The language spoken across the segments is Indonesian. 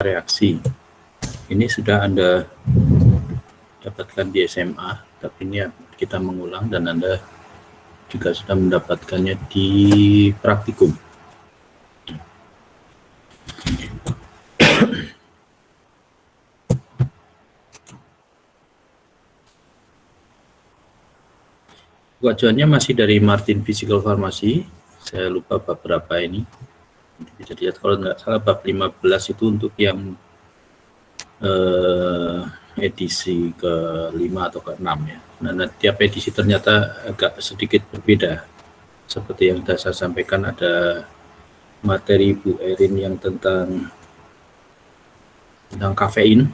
reaksi. Ini sudah Anda dapatkan di SMA, tapi ini kita mengulang dan Anda juga sudah mendapatkannya di praktikum. Acuannya masih dari Martin Physical Pharmacy. Saya lupa bab berapa ini. Bisa dilihat kalau nggak salah bab 15 itu untuk yang edisi ke-5 atau ke-6 ya. Nah, tiap edisi ternyata agak sedikit berbeda. Seperti yang sudah saya sampaikan, ada materi Bu Erin yang tentang kafein,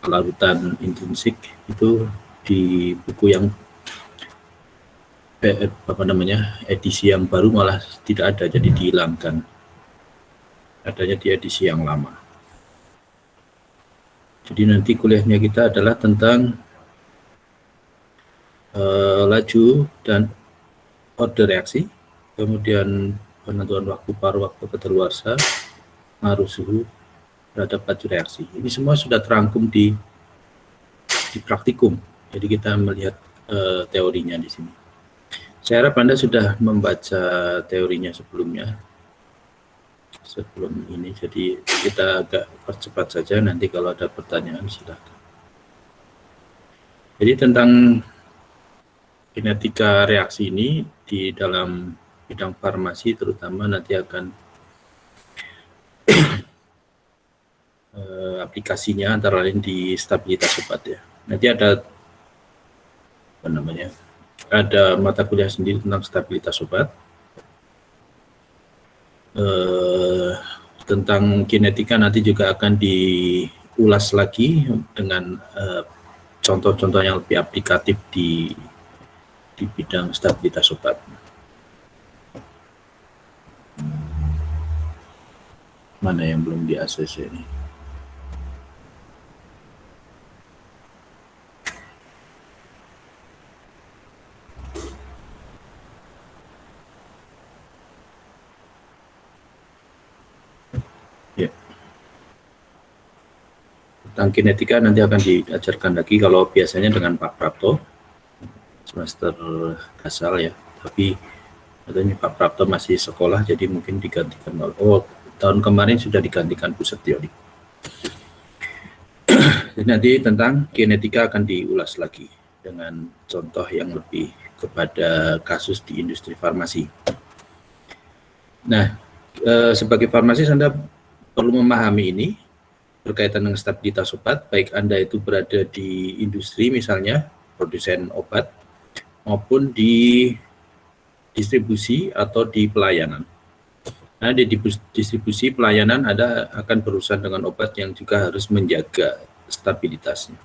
larutan intrinsik, itu di buku yang edisi yang baru malah tidak ada, jadi dihilangkan. Adanya di edisi yang lama. Jadi nanti kuliahnya kita adalah tentang laju dan order reaksi, kemudian penentuan waktu paruh, waktu kadaluarsa, pengaruh suhu terhadap laju reaksi. Ini semua sudah terangkum di praktikum. Jadi kita melihat teorinya di sini. Saya harap Anda sudah membaca teorinya sebelumnya. Sebelum ini, jadi kita agak percepat saja, nanti kalau ada pertanyaan silakan. Jadi tentang kinetika reaksi ini di dalam bidang farmasi terutama nanti akan aplikasinya antara lain di stabilitas obat ya. Nanti ada ada mata kuliah sendiri tentang stabilitas obat. Tentang kinetika nanti juga akan diulas lagi dengan contoh-contoh yang lebih aplikatif di bidang stabilitas obat. Mana yang belum di ACC ini? Tentang kinetika nanti akan diajarkan lagi kalau biasanya dengan Pak Prapto semester kasal ya, tapi katanya Pak Prapto masih sekolah jadi mungkin digantikan tahun kemarin sudah digantikan Bu Setyodi. Jadi nanti tentang kinetika akan diulas lagi dengan contoh yang lebih kepada kasus di industri farmasi. Nah, sebagai farmasis Anda perlu memahami ini berkaitan dengan stabilitas obat, baik Anda itu berada di industri misalnya, produsen obat, maupun di distribusi atau di pelayanan. Nah, di distribusi pelayanan Anda akan berurusan dengan obat yang juga harus menjaga stabilitasnya.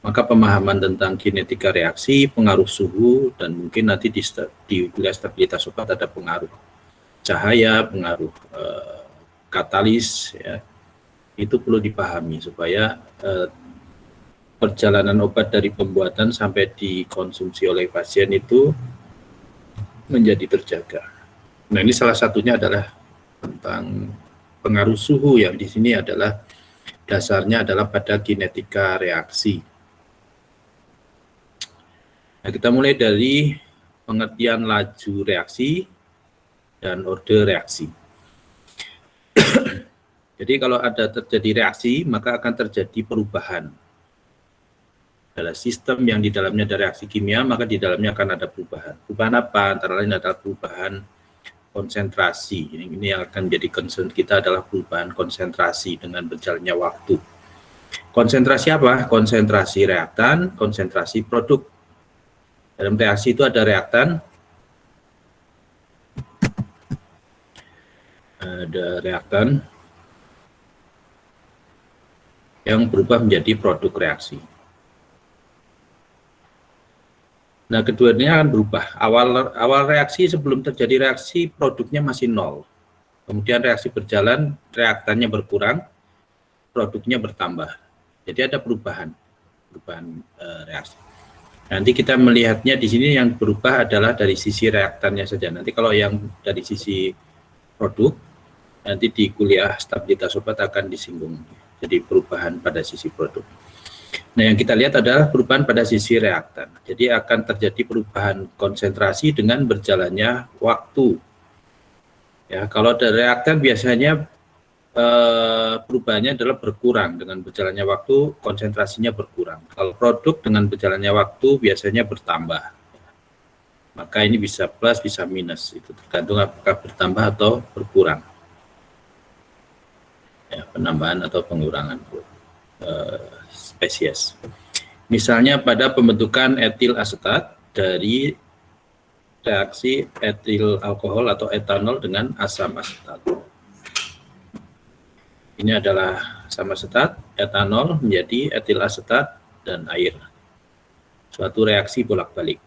Maka pemahaman tentang kinetika reaksi, pengaruh suhu, dan mungkin nanti di kuliah stabilitas obat ada pengaruh cahaya, pengaruh katalis, ya, itu perlu dipahami supaya perjalanan obat dari pembuatan sampai dikonsumsi oleh pasien itu menjadi terjaga. Nah, ini salah satunya adalah tentang pengaruh suhu yang di sini adalah dasarnya adalah pada kinetika reaksi. Nah, kita mulai dari pengertian laju reaksi dan order reaksi. Jadi kalau ada terjadi reaksi, maka akan terjadi perubahan. Adalah sistem yang di dalamnya ada reaksi kimia, maka di dalamnya akan ada perubahan. Perubahan apa? Antara lain adalah perubahan konsentrasi. Ini yang akan menjadi concern kita adalah perubahan konsentrasi dengan berjalannya waktu. Konsentrasi apa? Konsentrasi reaktan, konsentrasi produk. Dalam reaksi itu ada reaktan, yang berubah menjadi produk reaksi. Nah, keduanya akan berubah. Awal reaksi sebelum terjadi reaksi produknya masih nol. Kemudian reaksi berjalan, reaktannya berkurang, produknya bertambah. Jadi ada perubahan reaksi. Nanti kita melihatnya di sini yang berubah adalah dari sisi reaktannya saja. Nanti kalau yang dari sisi produk nanti di kuliah stabilitas obat akan disinggung. Jadi perubahan pada sisi produk. Nah, yang kita lihat adalah perubahan pada sisi reaktan. Jadi akan terjadi perubahan konsentrasi dengan berjalannya waktu. Ya, kalau ada reaktan biasanya perubahannya adalah berkurang dengan berjalannya waktu, konsentrasinya berkurang. Kalau produk dengan berjalannya waktu biasanya bertambah. Maka ini bisa plus, bisa minus. Itu tergantung apakah bertambah atau berkurang. Ya, penambahan atau pengurangan spesies. Misalnya pada pembentukan etil asetat dari reaksi etil alkohol atau etanol dengan asam asetat. Ini adalah asam asetat, etanol menjadi etil asetat dan air. Suatu reaksi bolak-balik.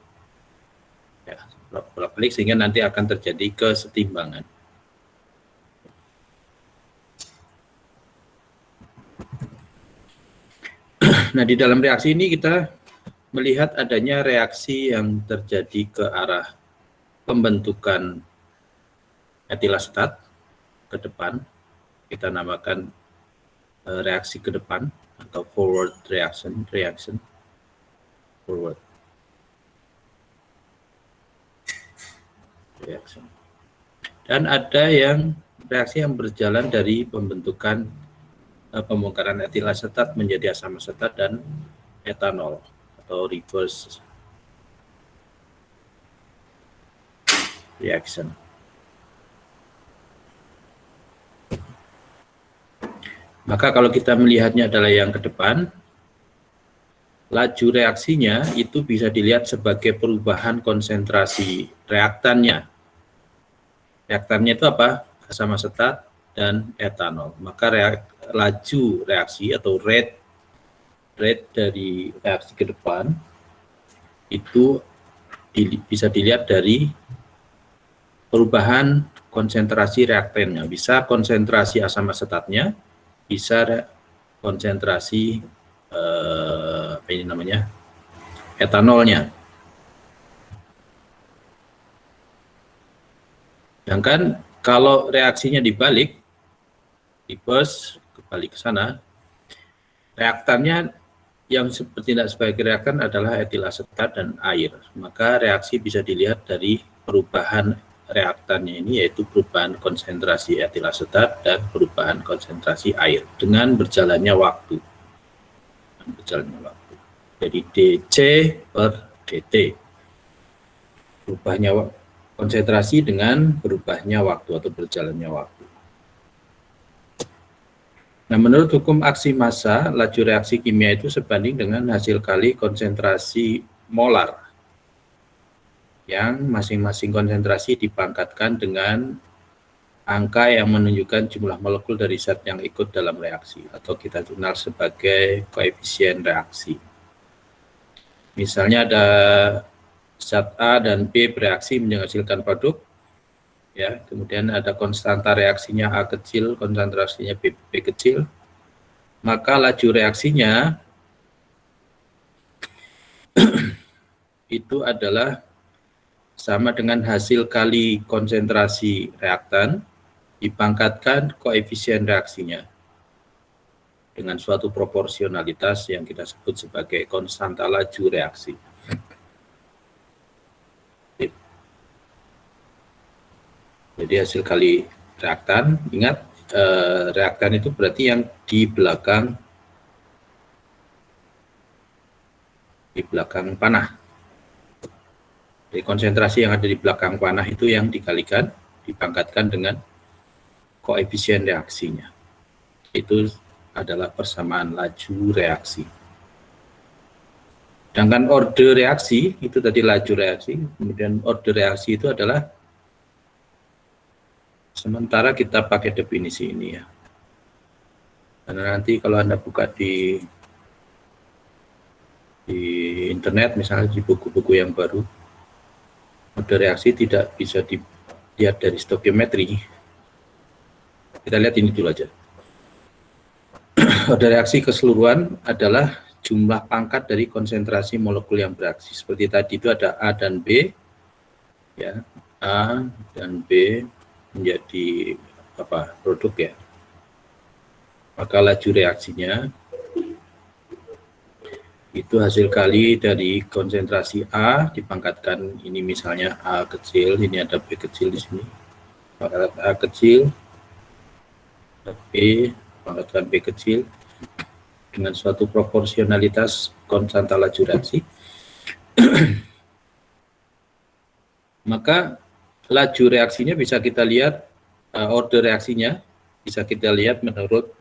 Ya, bolak-balik sehingga nanti akan terjadi kesetimbangan. Nah, di dalam reaksi ini kita melihat adanya reaksi yang terjadi ke arah pembentukan etil asetat ke depan. Kita namakan reaksi ke depan atau forward reaction forward reaction. Dan ada yang reaksi yang berjalan dari pembentukan pembongkaran etil asetat menjadi asam asetat dan etanol atau reverse reaction. Maka kalau kita melihatnya adalah yang ke depan, laju reaksinya itu bisa dilihat sebagai perubahan konsentrasi reaktannya. Reaktannya itu apa? Asam asetat dan etanol. Maka laju reaksi atau rate dari reaksi ke depan itu bisa dilihat dari perubahan konsentrasi reaktannya. Bisa konsentrasi asam asetatnya, bisa konsentrasi apa ini namanya etanolnya. Sedangkan kalau reaksinya dibalik, reverse kembali ke sana, reaktannya yang bertindak sebagai reaktan adalah etil asetat dan air. Maka reaksi bisa dilihat dari perubahan reaktannya ini, yaitu perubahan konsentrasi etil asetat dan perubahan konsentrasi air dengan berjalannya waktu. Jadi dC per dt. Berubahnya konsentrasi dengan berubahnya waktu atau berjalannya waktu. Nah, menurut hukum aksi massa, laju reaksi kimia itu sebanding dengan hasil kali konsentrasi molar yang masing-masing konsentrasi dipangkatkan dengan angka yang menunjukkan jumlah molekul dari zat yang ikut dalam reaksi atau kita kenal sebagai koefisien reaksi. Misalnya ada zat A dan B bereaksi menghasilkan produk, ya, kemudian ada konstanta reaksinya A kecil, konsentrasinya B kecil, maka laju reaksinya itu adalah sama dengan hasil kali konsentrasi reaktan dipangkatkan koefisien reaksinya dengan suatu proporsionalitas yang kita sebut sebagai konstanta laju reaksi. Jadi hasil kali reaktan, ingat reaktan itu berarti yang di belakang panah. Jadi konsentrasi yang ada di belakang panah itu yang dikalikan, dipangkatkan dengan koefisien reaksinya. Itu adalah persamaan laju reaksi. Sedangkan order reaksi, itu tadi laju reaksi, kemudian order reaksi itu adalah, sementara kita pakai definisi ini ya. Karena nanti kalau Anda buka di internet, misalnya di buku-buku yang baru, order reaksi tidak bisa dilihat dari stokiometri. Kita lihat ini dulu aja. Order reaksi keseluruhan adalah jumlah pangkat dari konsentrasi molekul yang bereaksi. Seperti tadi itu ada A dan B, ya, A dan B menjadi produk ya. Maka laju reaksinya itu hasil kali dari konsentrasi A dipangkatkan ini misalnya A kecil, ini ada B kecil di sini. Pangkat A kecil, B, pangkatkan B kecil dengan suatu proporsionalitas konstanta laju reaksi. Maka laju reaksinya bisa kita lihat, order reaksinya bisa kita lihat menurut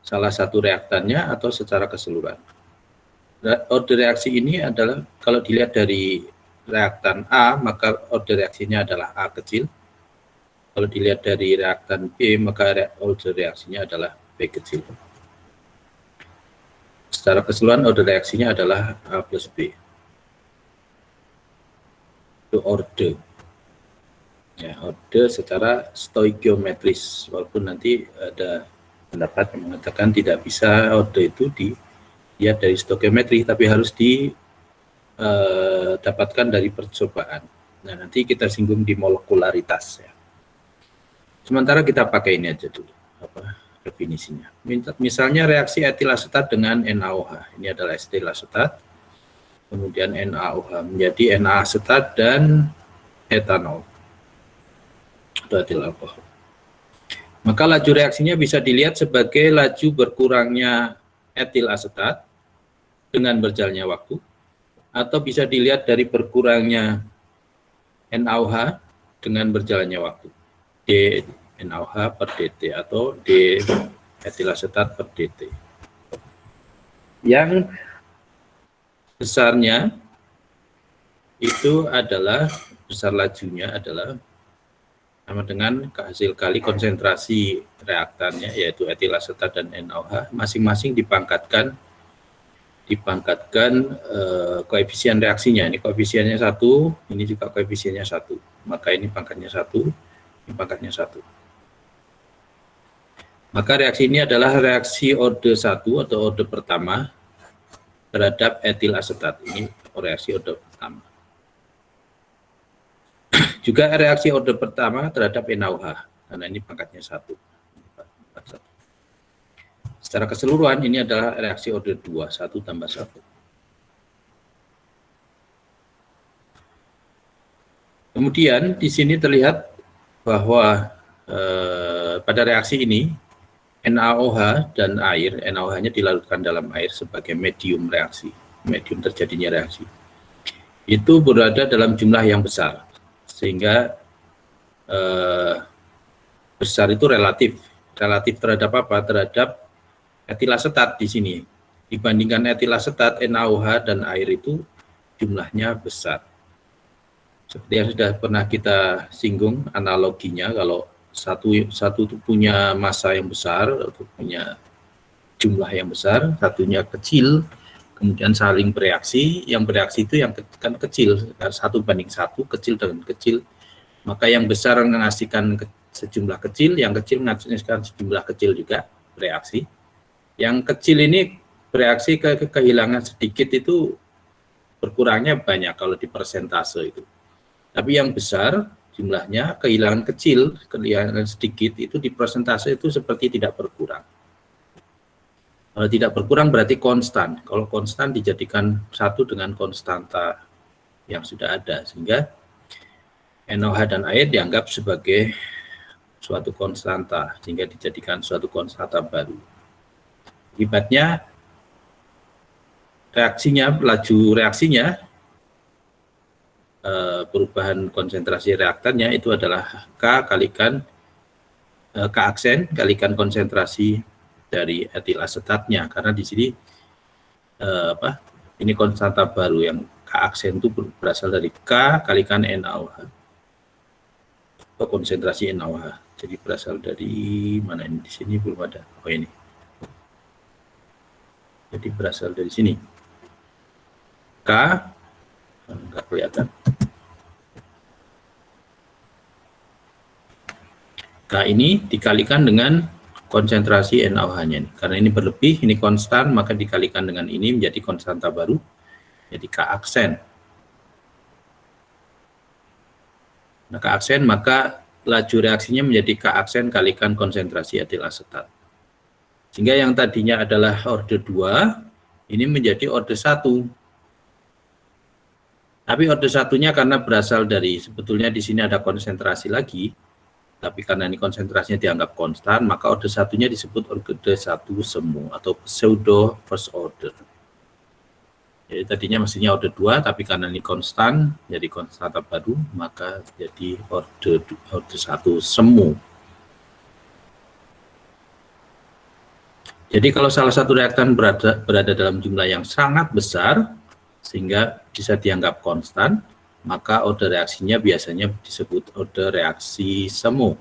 salah satu reaktannya atau secara keseluruhan. Order reaksi ini adalah kalau dilihat dari reaktan A, maka order reaksinya adalah A kecil. Kalau dilihat dari reaktan B, maka order reaksinya adalah B kecil. Secara keseluruhan order reaksinya adalah A plus B. Itu order. Ya, order secara stoikiometris, walaupun nanti ada pendapat yang mengatakan tidak bisa order itu dilihat dari stoikiometri, tapi harus didapatkan dari percobaan. Nah, nanti kita singgung di molekularitas ya. Sementara kita pakai ini aja dulu, definisinya. Misalnya reaksi etil asetat dengan NaOH. Ini adalah etil asetat, kemudian NaOH menjadi Na asetat dan etanol atau etil alkohol. Maka laju reaksinya bisa dilihat sebagai laju berkurangnya etil asetat dengan berjalannya waktu, atau bisa dilihat dari berkurangnya NaOH dengan berjalannya waktu. D NaOH per dt atau D etil asetat per dt. Yang besarnya itu adalah, besar lajunya adalah sama dengan hasil kali konsentrasi reaktannya, yaitu etil asetat dan NaOH, masing-masing dipangkatkan koefisien reaksinya. Ini koefisiennya 1, ini juga koefisiennya 1. Maka ini pangkatnya 1, ini pangkatnya 1. Maka reaksi ini adalah reaksi orde 1 atau orde pertama terhadap etil asetat. Ini reaksi orde pertama. Juga reaksi orde pertama terhadap NaOH, karena ini pangkatnya 1. Secara keseluruhan ini adalah reaksi orde 2, 1 tambah 1. Kemudian di sini terlihat bahwa pada reaksi ini NaOH dan air, NaOH-nya dilarutkan dalam air sebagai medium reaksi, medium terjadinya reaksi. Itu berada dalam jumlah yang besar, sehingga besar itu relatif terhadap apa? Terhadap etil asetat di sini. Dibandingkan etil asetat, NaOH dan air itu jumlahnya besar. Seperti yang sudah pernah kita singgung analoginya, kalau satu itu punya massa yang besar atau punya jumlah yang besar, satunya kecil, kemudian saling bereaksi. Yang bereaksi itu yang kan kecil, 1 banding 1, kecil dengan kecil. Maka yang besar menghasilkan sejumlah kecil, yang kecil menghasilkan sejumlah kecil juga bereaksi. Yang kecil ini bereaksi kehilangan sedikit, itu berkurangnya banyak kalau di persentase itu. Tapi yang besar jumlahnya kehilangan kecil, kehilangan sedikit, itu di persentase itu seperti tidak berkurang. Kalau tidak berkurang berarti konstan. Kalau konstan dijadikan satu dengan konstanta yang sudah ada, sehingga NaOH dan air dianggap sebagai suatu konstanta, sehingga dijadikan suatu konstanta baru. Akibatnya reaksinya, laju reaksinya, perubahan konsentrasi reaktannya itu adalah K aksen kalikan konsentrasi dari etil asetatnya, karena di sini ini konstanta baru yang K aksen itu berasal dari K kalikan NaOH atau konsentrasi NaOH. Jadi berasal dari mana ini? Di sini belum ada. Oh ini. Jadi berasal dari sini. K enggak kelihatan. K ini dikalikan dengan konsentrasi NaOH-nya. Karena ini berlebih, ini konstan, maka dikalikan dengan ini menjadi konstanta baru, jadi K aksen. Nah, K aksen, maka laju reaksinya menjadi K aksen kalikan konsentrasi etil asetat. Sehingga yang tadinya adalah order 2, ini menjadi order 1. Tapi order satunya karena berasal dari, sebetulnya di sini ada konsentrasi lagi, tapi karena ini konsentrasinya dianggap konstan, maka order satunya disebut order 1 semu atau pseudo first order. Jadi tadinya mestinya order 2, tapi karena ini konstan, jadi konstanta baru, maka jadi order 1 semu. Jadi kalau salah satu reaktan berada dalam jumlah yang sangat besar, sehingga bisa dianggap konstan, maka order reaksinya biasanya disebut order reaksi semu.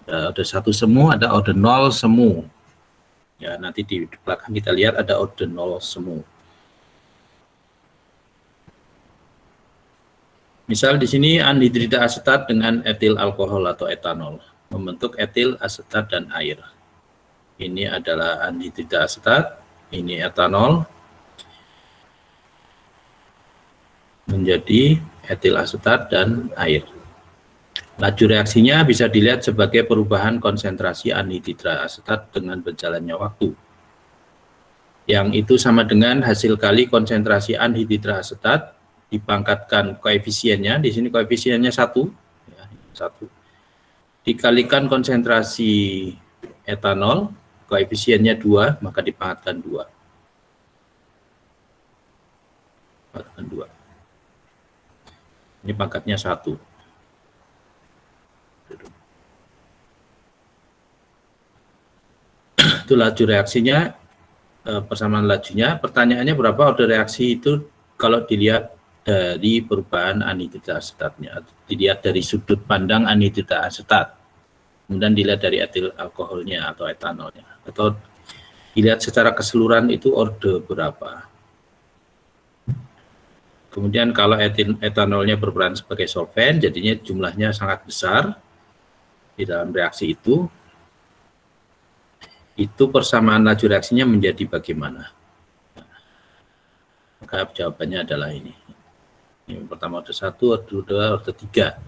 Order 1 semu, ada order 0 semu. Ya, nanti di belakang kita lihat ada order 0 semu. Misal di sini anhidrida asetat dengan etil alkohol atau etanol membentuk etil asetat dan air. Ini adalah anhidrida asetat, ini etanol menjadi etil asetat dan air. Laju reaksinya bisa dilihat sebagai perubahan konsentrasi anhidrida asetat dengan berjalannya waktu. Yang itu sama dengan hasil kali konsentrasi anhidrida asetat dipangkatkan koefisiennya, di sini koefisiennya 1, ya, 1, dikalikan konsentrasi etanol, koefisiennya 2, maka dipangkatkan 2. Ini pangkatnya 1. Itu laju reaksinya, persamaan lajunya. Pertanyaannya berapa order reaksi itu kalau dilihat dari perubahan anhidrida asetatnya. Dilihat dari sudut pandang anhidrida asetat. Kemudian dilihat dari etil alkoholnya atau etanolnya. Atau dilihat secara keseluruhan itu order berapa. Kemudian kalau etanolnya berperan sebagai solvent, jadinya jumlahnya sangat besar di dalam reaksi itu persamaan laju reaksinya menjadi bagaimana? Maka jawabannya adalah ini. Yang pertama order 1, order 2, order 3.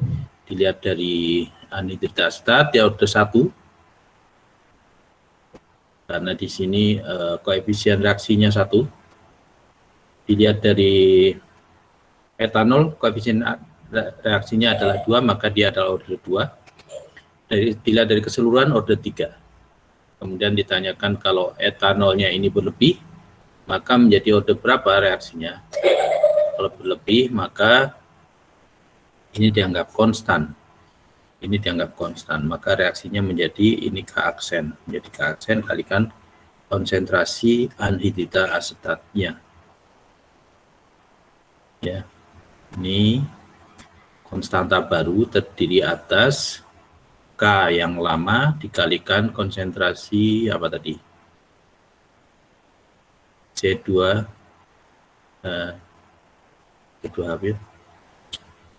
Dilihat dari anhidrida asetat, ya order 1. Karena di sini koefisien reaksinya 1. Dilihat dari etanol, koefisien reaksinya adalah 2, maka dia adalah order 2. Dilihat dari keseluruhan order 3. Kemudian ditanyakan kalau etanolnya ini berlebih, maka menjadi order berapa reaksinya? Kalau berlebih, maka ini dianggap konstan. Ini dianggap konstan, maka reaksinya menjadi ini K aksen. Menjadi K aksen kalikan konsentrasi anhidrida asetatnya. Ya, ini konstanta baru terdiri atas K yang lama dikalikan konsentrasi apa tadi? C2 C2H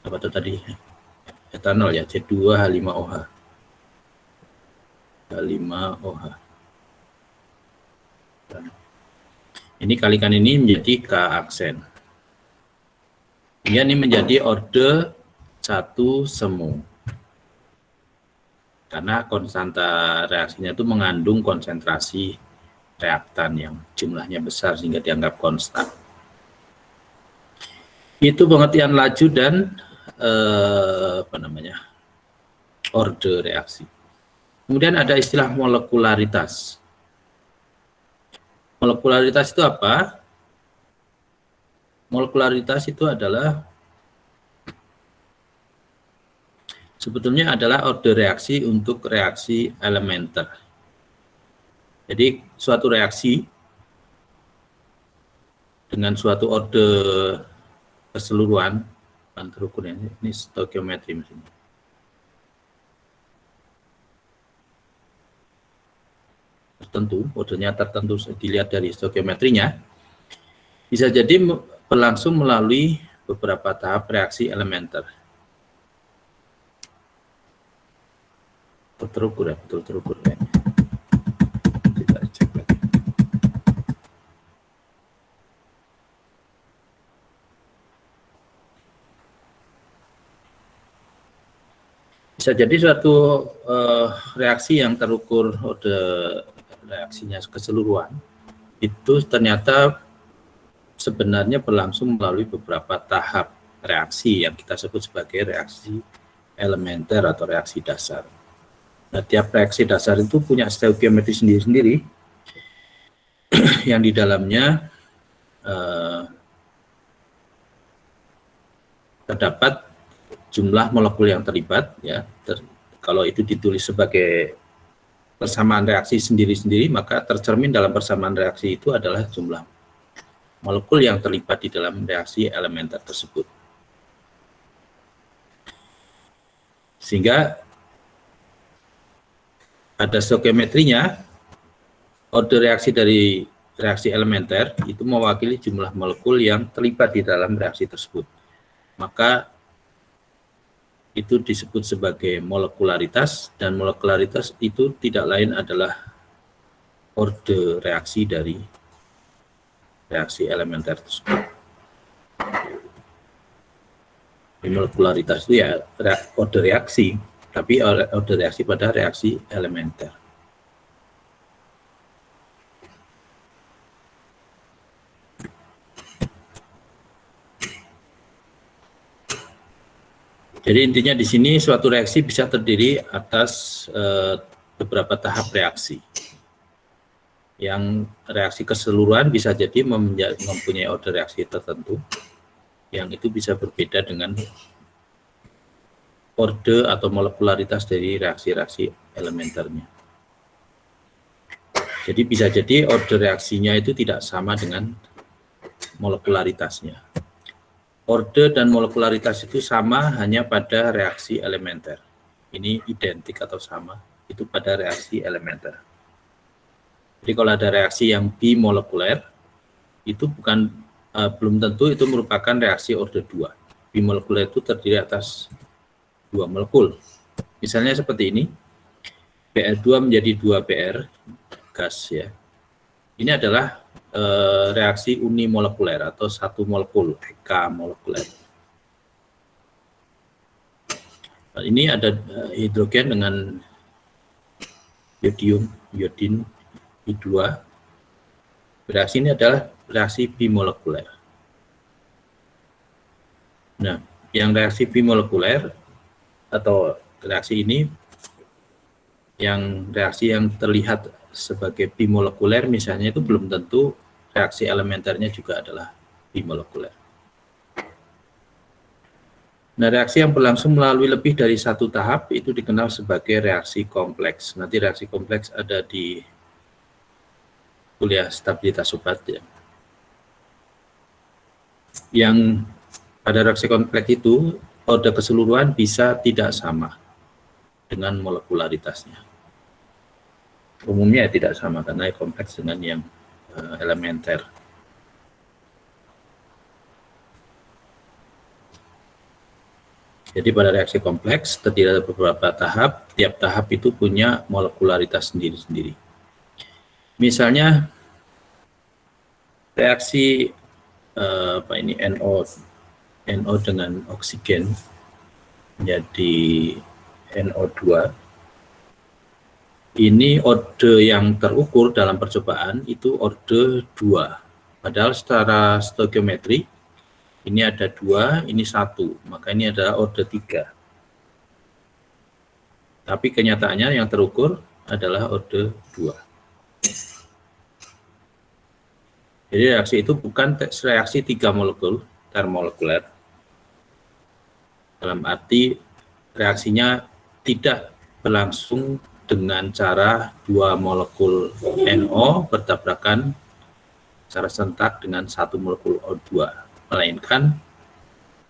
apa itu tadi? Etanol ya, C2H5OH. H5OH. Ini kalikan ini menjadi K aksen. Ini menjadi order 1 semu. Karena konstanta reaksinya itu mengandung konsentrasi reaktan yang jumlahnya besar sehingga dianggap konstan. Itu pengertian laju dan order reaksi. Kemudian ada istilah molekularitas. Molekularitas itu apa? Molekularitas itu adalah sebetulnya adalah order reaksi untuk reaksi elementer. Jadi suatu reaksi dengan suatu order keseluruhan, terukur ya, ini stoikiometri misalnya. Tertentu, ordernya tertentu dilihat dari stoikiometrinya, bisa jadi berlangsung melalui beberapa tahap reaksi elementer. Terukur ya, betul terukur ya. Kita cek lagi. Bisa jadi suatu reaksi yang terukur reaksinya keseluruhan itu ternyata sebenarnya berlangsung melalui beberapa tahap reaksi yang kita sebut sebagai reaksi elementer atau reaksi dasar. Nah, tiap reaksi dasar itu punya stoikiometri sendiri-sendiri yang di dalamnya terdapat jumlah molekul yang terlibat, ya. Kalau itu ditulis sebagai persamaan reaksi sendiri-sendiri, maka tercermin dalam persamaan reaksi itu adalah jumlah molekul yang terlibat di dalam reaksi elementer tersebut. Sehingga ada stoikiometrinya, order reaksi dari reaksi elementer itu mewakili jumlah molekul yang terlibat di dalam reaksi tersebut. Maka itu disebut sebagai molekularitas, dan molekularitas itu tidak lain adalah order reaksi dari reaksi elementer tersebut. Molekularitas itu ya order reaksi, tapi order reaksi pada reaksi elementer. Jadi intinya di sini suatu reaksi bisa terdiri atas beberapa tahap reaksi. Yang reaksi keseluruhan bisa jadi mempunyai order reaksi tertentu, yang itu bisa berbeda dengan order atau molekularitas dari reaksi-reaksi elementernya. Jadi bisa jadi order reaksinya itu tidak sama dengan molekularitasnya. Order dan molekularitas itu sama hanya pada reaksi elementer. Ini identik atau sama, itu pada reaksi elementer. Jadi kalau ada reaksi yang bimolekuler, itu belum tentu itu merupakan reaksi order 2. Bimolekuler itu terdiri atas 2 molekul. Misalnya seperti ini, Br2 menjadi 2Br, gas ya. Ini adalah reaksi unimolekuler atau satu molekul, ekamolekuler. Ini ada hidrogen dengan iodin I2. Reaksi ini adalah reaksi bimolekuler. Nah, yang reaksi bimolekuler atau reaksi ini, yang reaksi yang terlihat sebagai bimolekuler misalnya, itu belum tentu reaksi elementernya juga adalah bimolekuler. Nah, reaksi yang berlangsung melalui lebih dari satu tahap itu dikenal sebagai reaksi kompleks. Nanti reaksi kompleks ada di kuliah stabilitas obat ya. Yang pada reaksi kompleks itu order keseluruhan bisa tidak sama dengan molekularitasnya. Umumnya tidak sama karena kompleks dengan yang elementer. Jadi pada reaksi kompleks terdiri dari beberapa tahap, tiap tahap itu punya molekularitas sendiri-sendiri. Misalnya reaksi NO dengan oksigen menjadi NO2. Ini order yang terukur dalam percobaan itu order 2. Padahal secara stoikiometri ini ada 2, ini 1, maka ini adalah order 3. Tapi kenyataannya yang terukur adalah order 2. Jadi reaksi itu bukan reaksi 3 molekul termolekuler. Dalam arti reaksinya tidak berlangsung dengan cara 2 molekul NO bertabrakan secara serentak dengan 1 molekul O2, melainkan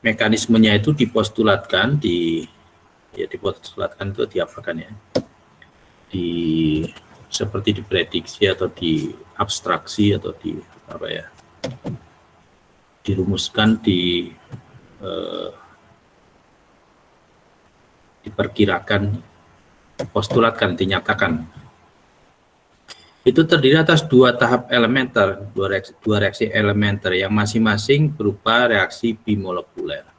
mekanismenya itu dipostulatkan dipostulatkan itu diapakan ya? Seperti diprediksi atau diabstraksi atau dirumuskan, diperkirakan, postulatkan, dinyatakan. Itu terdiri atas 2 tahap elementer, dua reaksi elementer yang masing-masing berupa reaksi bimolekuler.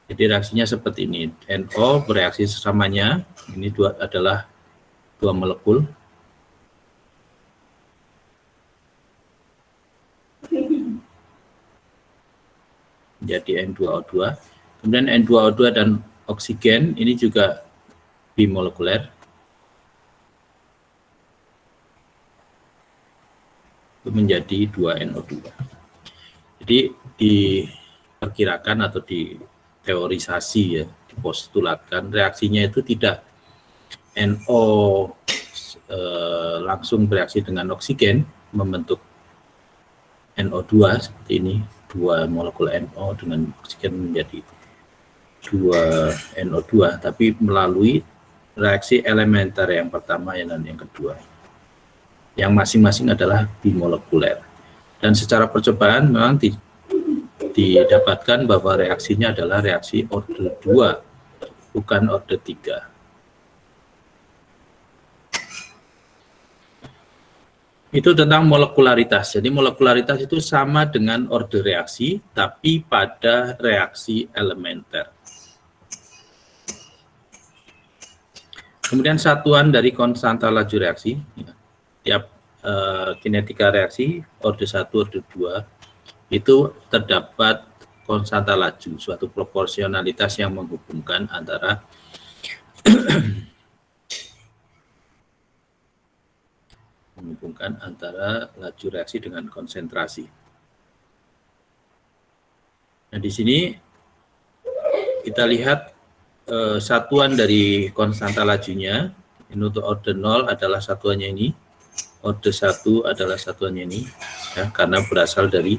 Jadi reaksinya seperti ini, NO bereaksi sesamanya, ini adalah dua molekul. Jadi N2O2. Kemudian N2O2 dan oksigen ini juga bimolekuler. Itu menjadi 2NO2. Jadi diperkirakan atau diteorisasi ya, dipostulatkan reaksinya itu tidak NO langsung bereaksi dengan oksigen membentuk NO2 seperti ini, 2 molekul NO dengan oksigen menjadi 2 NO2, tapi melalui reaksi elementer yang pertama dan yang kedua, yang masing-masing adalah bimolekuler. Dan secara percobaan memang didapatkan bahwa reaksinya adalah reaksi order 2, bukan order 3. Itu tentang molekularitas. Jadi molekularitas itu sama dengan order reaksi, tapi pada reaksi elementer. Kemudian satuan dari konstanta laju reaksi, tiap kinetika reaksi, order 1, order 2, itu terdapat konstanta laju, suatu proporsionalitas yang menghubungkan antara laju reaksi dengan konsentrasi. Nah, di sini kita lihat satuan dari konstanta lajunya. Ini untuk order 0 adalah satuannya ini, order 1 adalah satuannya ini, ya, karena berasal dari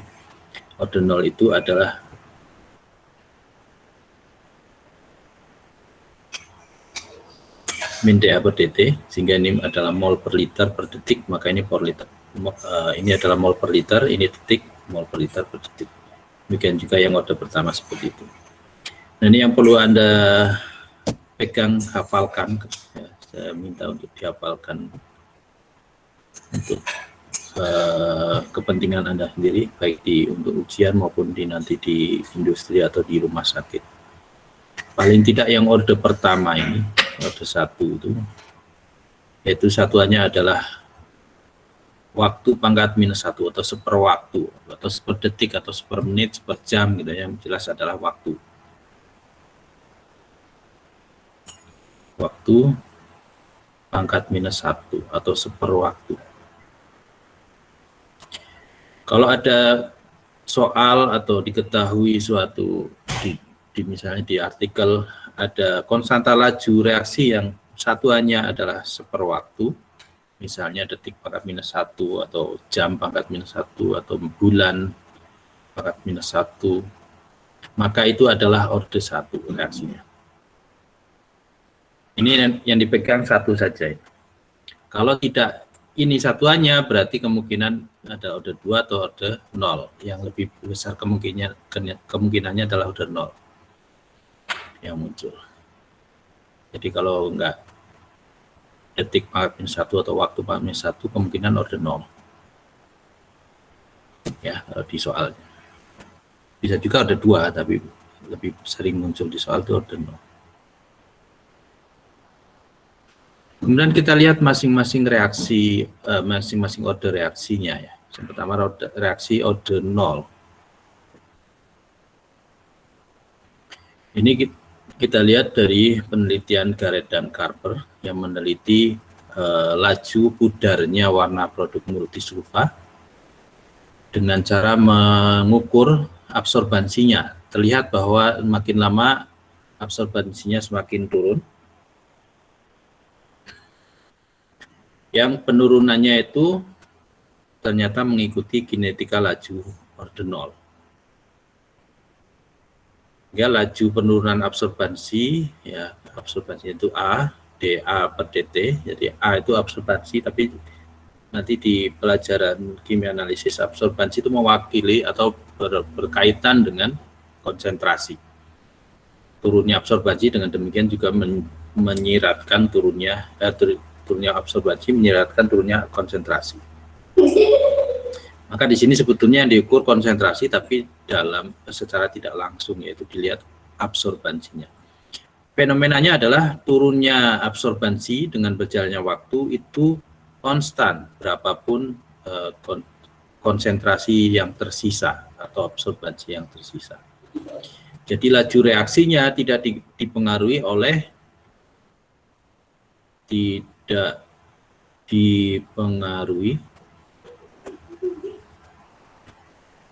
order 0 itu adalah min dA per dt, sehingga ini adalah mol per liter per detik, maka ini per liter. Ini adalah mol per liter, ini detik, mol per liter per detik. Demikian juga yang order pertama seperti itu. Nah, ini yang perlu Anda pegang, hafalkan. Ya, saya minta untuk dihafalkan untuk kepentingan Anda sendiri, baik untuk ujian maupun nanti di industri atau di rumah sakit. Paling tidak yang order pertama ini, order 1 itu, yaitu satuannya adalah waktu pangkat minus 1 atau seperwaktu, atau seperdetik, atau sepermenit, seperjam gitu, yang jelas adalah waktu. Waktu pangkat minus 1 atau seperwaktu. Kalau ada soal atau diketahui suatu misalnya di artikel ada konstanta laju reaksi yang satuannya adalah seperwaktu, misalnya detik pangkat minus 1 atau jam pangkat minus 1 atau bulan pangkat minus 1, maka itu adalah order 1 reaksinya. Ini yang dipegang satu saja. Kalau tidak ini satuannya, berarti kemungkinan ada order 2 atau order 0. Yang lebih besar kemungkinannya adalah order 0 yang muncul. Jadi kalau enggak detik pangkat minus 1 atau waktu pangkat minus 1, kemungkinan order 0. Ya, di soalnya. Bisa juga order 2, tapi lebih sering muncul di soal itu order 0. Kemudian kita lihat masing-masing reaksi, masing-masing order reaksinya ya. Yang pertama reaksi order 0. Ini kita lihat dari penelitian Garrett dan Carper yang meneliti laju pudarnya warna produk multisulfa dengan cara mengukur absorbansinya. Terlihat bahwa makin lama absorbansinya semakin turun. Yang penurunannya itu ternyata mengikuti kinetika laju order 0. Ya, laju penurunan absorbansi, ya, absorbansi itu A, dA per dt, jadi A itu absorbansi, tapi nanti di pelajaran kimia analisis absorbansi itu mewakili atau berkaitan dengan konsentrasi. Turunnya absorbansi dengan demikian juga menyiratkan turunnya absorbansi, menyiratkan turunnya konsentrasi. Maka di sini sebetulnya yang diukur konsentrasi, tapi secara tidak langsung, yaitu dilihat absorbansinya. Fenomenanya adalah turunnya absorbansi dengan berjalannya waktu itu konstan, berapapun konsentrasi yang tersisa atau absorbansi yang tersisa. Jadi laju reaksinya tidak dipengaruhi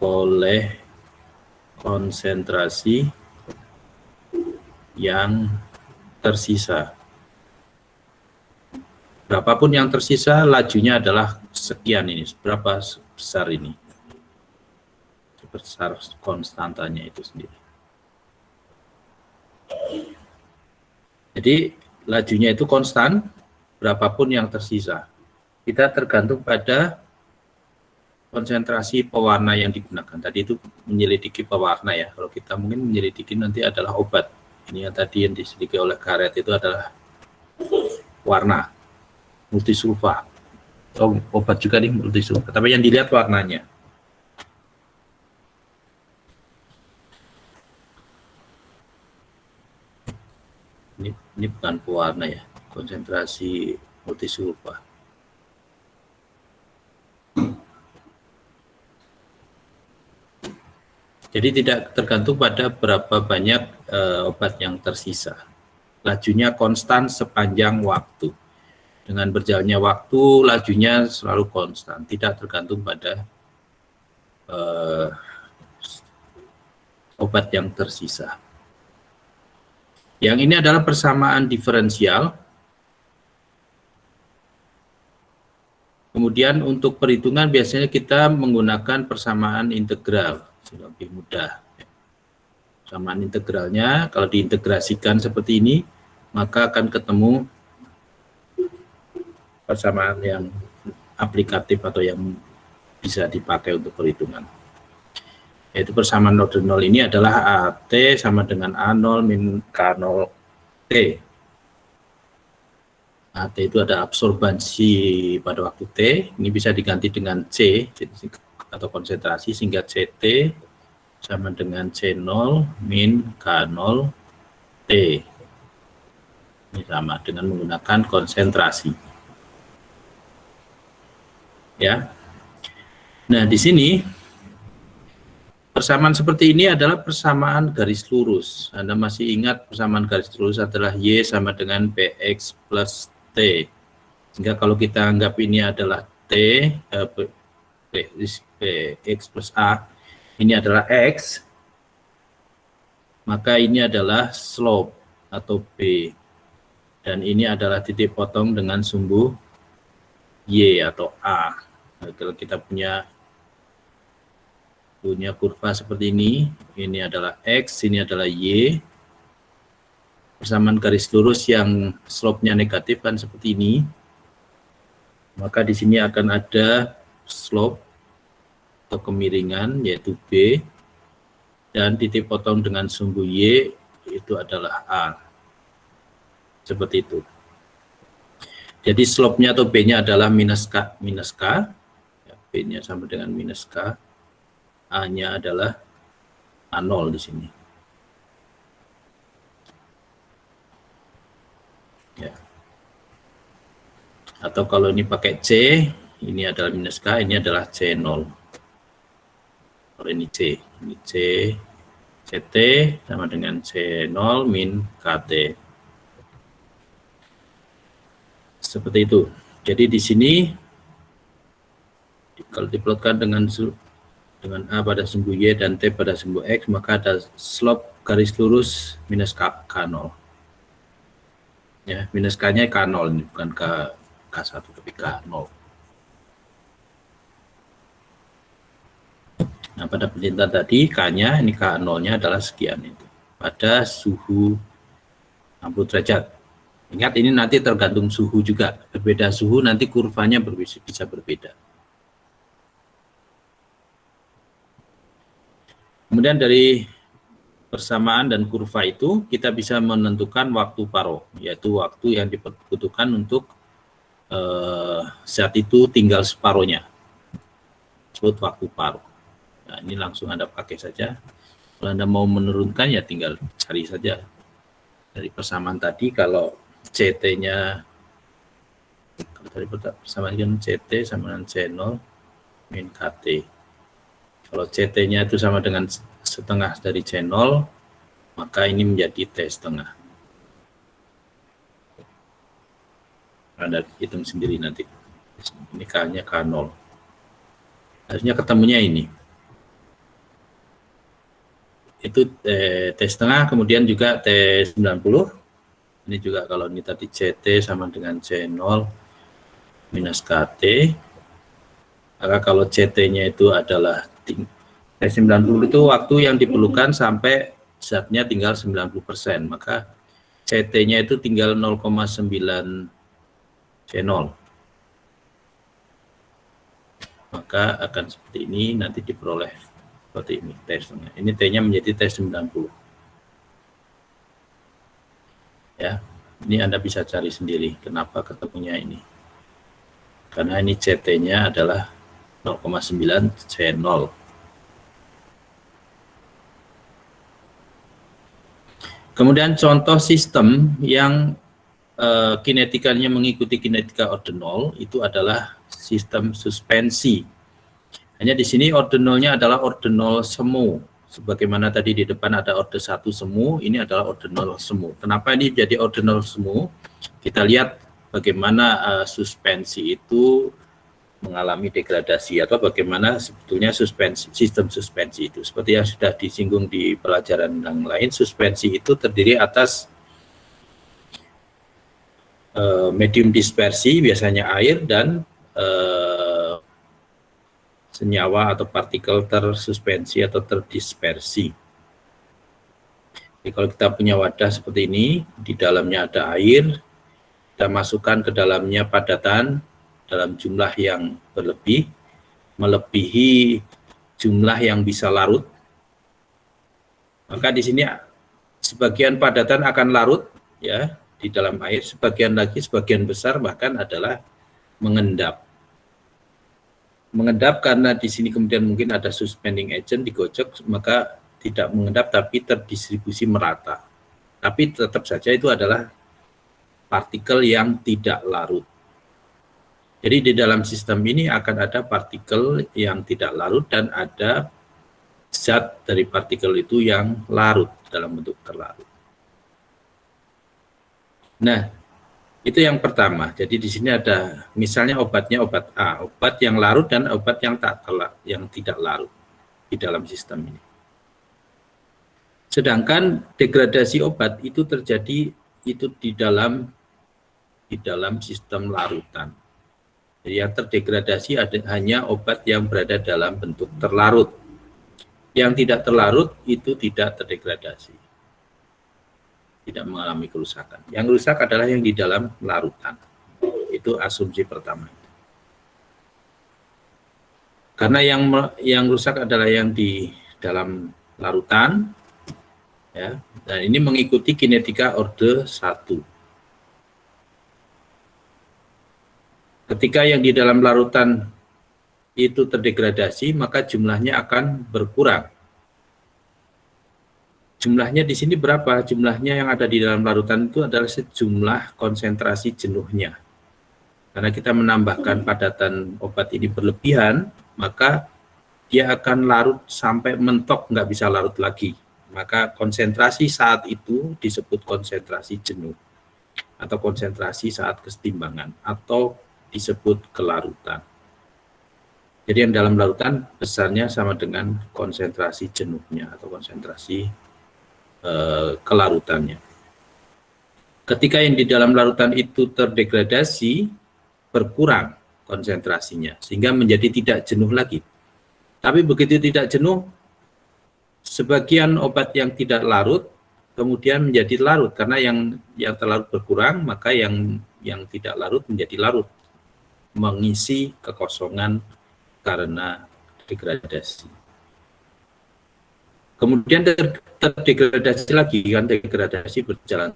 oleh konsentrasi yang tersisa. Berapapun yang tersisa, lajunya adalah sekian ini. Berapa besar ini? Besar konstantanya itu sendiri. Jadi lajunya itu konstan, berapapun yang tersisa. Kita tergantung pada konsentrasi pewarna yang digunakan. Tadi itu menyelidiki pewarna ya. Kalau kita mungkin menyelidiki nanti adalah obat. Ini yang tadi yang diselidiki oleh Karet itu adalah warna multisulfa. Oh, obat juga nih multisulfa. Tapi yang dilihat warnanya. Ini bukan pewarna ya, konsentrasi multisulfa. Jadi tidak tergantung pada berapa banyak obat yang tersisa. Lajunya konstan sepanjang waktu. Dengan berjalannya waktu, lajunya selalu konstan, tidak tergantung pada obat yang tersisa. Yang ini adalah persamaan diferensial. Kemudian untuk perhitungan biasanya kita menggunakan persamaan integral, lebih mudah. Persamaan integralnya kalau diintegrasikan seperti ini, maka akan ketemu persamaan yang aplikatif atau yang bisa dipakai untuk perhitungan. Yaitu persamaan 0 dan 0 ini adalah AT sama dengan A0 min K0 T. AT itu ada absorbansi pada waktu T, ini bisa diganti dengan C atau konsentrasi sehingga CT sama dengan C0 min K0 T. Ini sama dengan menggunakan konsentrasi. Ya. Nah, di sini persamaan seperti ini adalah persamaan garis lurus. Anda masih ingat persamaan garis lurus adalah Y sama dengan PX plus T. Sehingga kalau kita anggap ini adalah T, PX plus A, ini adalah X, maka ini adalah slope atau B. Dan ini adalah titik potong dengan sumbu Y atau A. Nah, kalau kita punya kurva seperti ini adalah X, ini adalah Y. Persamaan garis lurus yang slope-nya negatif kan seperti ini. Maka di sini akan ada slope atau kemiringan yaitu B. Dan titik potong dengan sumbu Y itu adalah A. Seperti itu. Jadi slope-nya atau B-nya adalah minus K. B-nya sama dengan minus K. A-nya adalah A0 di sini. Ya. Atau kalau ini pakai C, ini adalah minus K, ini adalah C0. Kalau ini C, CT sama dengan C0 min KT. Seperti itu. Jadi di sini kalau diplotkan dengan A pada sumbu Y dan T pada sumbu X, maka ada slope garis lurus minus K0. Ya, minus K-nya K0, ini bukan K1, tapi K0. Nah, pada perintah tadi, K-nya, ini K0-nya adalah sekian itu. Pada suhu 60 derajat. Ingat, ini nanti tergantung suhu juga. Berbeda suhu, nanti kurvanya bisa berbeda. Kemudian dari persamaan dan kurva itu kita bisa menentukan waktu paro, yaitu waktu yang dibutuhkan untuk zat itu tinggal separuhnya, disebut waktu paro. Nah, ini langsung Anda pakai saja. Kalau Anda mau menurunkan ya tinggal cari saja dari persamaan tadi. Kalau CT-nya dari persamaan dengan CT sama dengan C0 min KT. Kalau CT-nya itu sama dengan setengah dari C0, maka ini menjadi T setengah. Anda hitung sendiri nanti. Ini K-nya K0. Harusnya ketemunya ini. Itu T setengah, kemudian juga T90. Ini juga kalau ini tadi CT sama dengan C0 minus KT. Maka kalau CT-nya itu adalah T90 itu waktu yang diperlukan sampai zatnya tinggal 90%. Maka CT-nya itu tinggal 0,9 C0. Maka akan seperti ini, nanti diperoleh seperti ini T setengah. Ini T-nya menjadi T90. Ya, ini Anda bisa cari sendiri kenapa ketemunya ini. Karena ini CT-nya adalah 0,9 C0. Kemudian contoh sistem yang kinetikanya mengikuti kinetika ordinal itu adalah sistem suspensi. Hanya di sini ordinalnya adalah ordinal semu. Sebagaimana tadi di depan ada orde 1 semu, ini adalah ordinal semu. Kenapa ini jadi ordinal semu? Kita lihat bagaimana suspensi itu mengalami degradasi atau bagaimana sebetulnya sistem suspensi itu. Seperti yang sudah disinggung di pelajaran yang lain, suspensi itu terdiri atas medium dispersi, biasanya air, dan senyawa atau partikel tersuspensi atau terdispersi. Jadi kalau kita punya wadah seperti ini, di dalamnya ada air, kita masukkan ke dalamnya padatan dalam jumlah yang berlebih, melebihi jumlah yang bisa larut. Maka di sini sebagian padatan akan larut ya di dalam air, sebagian lagi, sebagian besar bahkan adalah mengendap. Mengendap karena di sini kemudian mungkin ada suspending agent digocok, maka tidak mengendap tapi terdistribusi merata. Tapi tetap saja itu adalah partikel yang tidak larut. Jadi di dalam sistem ini akan ada partikel yang tidak larut dan ada zat dari partikel itu yang larut dalam bentuk terlarut. Nah, itu yang pertama. Jadi di sini ada misalnya obatnya obat A, obat yang larut dan obat yang tidak larut di dalam sistem ini. Sedangkan degradasi obat itu terjadi itu di dalam sistem larutan. Jadi yang terdegradasi hanya obat yang berada dalam bentuk terlarut. Yang tidak terlarut itu tidak terdegradasi. Tidak mengalami kerusakan. Yang rusak adalah yang di dalam larutan. Itu asumsi pertama. Karena yang rusak adalah yang di dalam larutan, ya, dan ini mengikuti kinetika orde 1. Ketika yang di dalam larutan itu terdegradasi, maka jumlahnya akan berkurang. Jumlahnya di sini berapa? Jumlahnya yang ada di dalam larutan itu adalah sejumlah konsentrasi jenuhnya. Karena kita menambahkan padatan obat ini berlebihan, maka dia akan larut sampai mentok, nggak bisa larut lagi. Maka konsentrasi saat itu disebut konsentrasi jenuh, atau konsentrasi saat kesetimbangan, atau disebut kelarutan. Jadi yang dalam larutan besarnya sama dengan konsentrasi jenuhnya, atau konsentrasi kelarutannya. Ketika yang di dalam larutan itu terdegradasi, berkurang konsentrasinya, sehingga menjadi tidak jenuh lagi. Tapi begitu tidak jenuh, sebagian obat yang tidak larut, kemudian menjadi larut, karena yang terlarut berkurang, maka yang tidak larut menjadi larut, mengisi kekosongan karena degradasi. Kemudian terdegradasi lagi, kan degradasi berjalan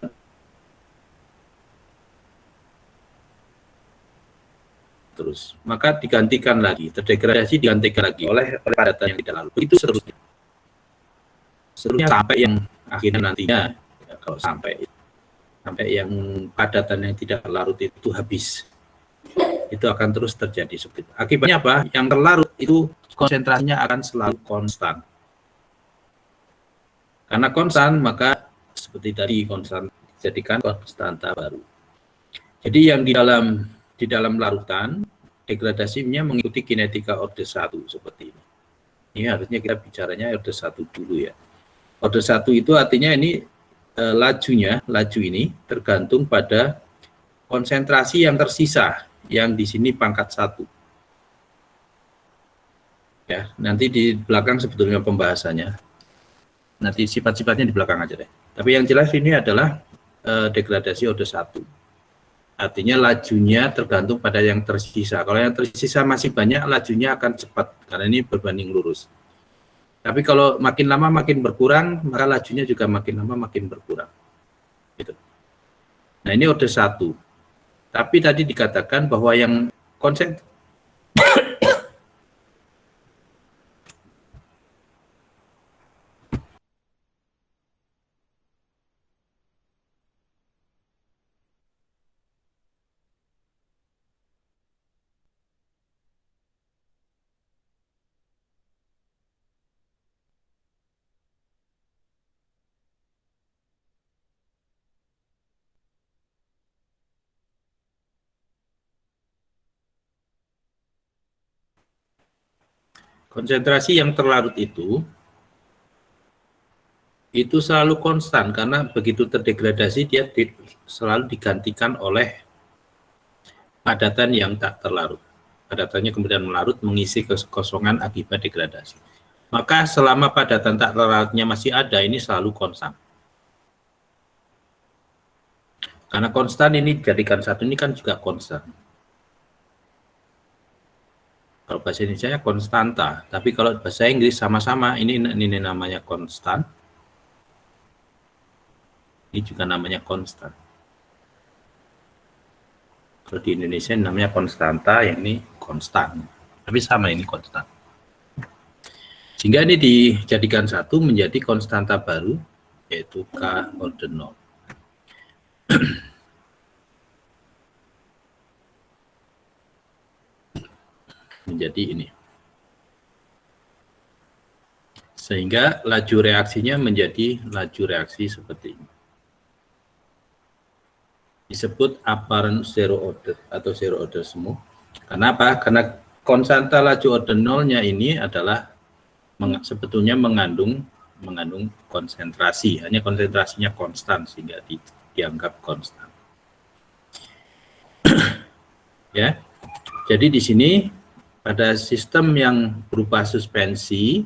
terus. Maka digantikan lagi, terdegradasi digantikan lagi oleh padatan yang tidak larut. Itu seterusnya. seterusnya sampai yang akhirnya nantinya ya, kalau sampai yang padatan yang tidak larut itu habis, itu akan terus terjadi seperti itu. Akibatnya apa? Yang terlarut itu konsentrasinya akan selalu konstan. Karena konstan, maka seperti tadi konstan dijadikan konstanta baru. Jadi yang di dalam larutan degradasinya mengikuti kinetika orde 1 seperti ini. Ini harusnya kita bicaranya orde 1 dulu ya. Orde 1 itu artinya ini laju ini tergantung pada konsentrasi yang tersisa, yang di sini pangkat 1. Ya, nanti di belakang sebetulnya pembahasannya. Nanti sifat-sifatnya di belakang aja deh. Tapi yang jelas ini adalah degradasi orde 1. Artinya lajunya tergantung pada yang tersisa. Kalau yang tersisa masih banyak, lajunya akan cepat karena ini berbanding lurus. Tapi kalau makin lama makin berkurang, maka lajunya juga makin lama makin berkurang. Gitu. Nah, ini orde 1. Tapi tadi dikatakan bahwa yang konsentrasi yang terlarut itu selalu konstan karena begitu terdegradasi dia selalu digantikan oleh padatan yang tak terlarut. Padatannya kemudian melarut mengisi kekosongan akibat degradasi. Maka selama padatan tak terlarutnya masih ada, ini selalu konstan. Karena konstan ini dijadikan satu, ini kan juga konstan. Kalau bahasa Indonesia konstanta, tapi kalau bahasa Inggris sama-sama, ini namanya konstan. Ini juga namanya konstan. Kalau di Indonesia namanya konstanta, yang ini konstan. Tapi sama, ini konstan. Sehingga ini dijadikan satu menjadi konstanta baru, yaitu K orde 0. Menjadi ini. Sehingga laju reaksinya menjadi laju reaksi seperti ini. Disebut apparent zero order atau zero order semu. Kenapa? Karena konstanta laju orde 0-nya ini adalah sebetulnya mengandung konsentrasi, hanya konsentrasinya konstan sehingga dianggap konstan. Ya. Jadi di sini pada sistem yang berupa suspensi,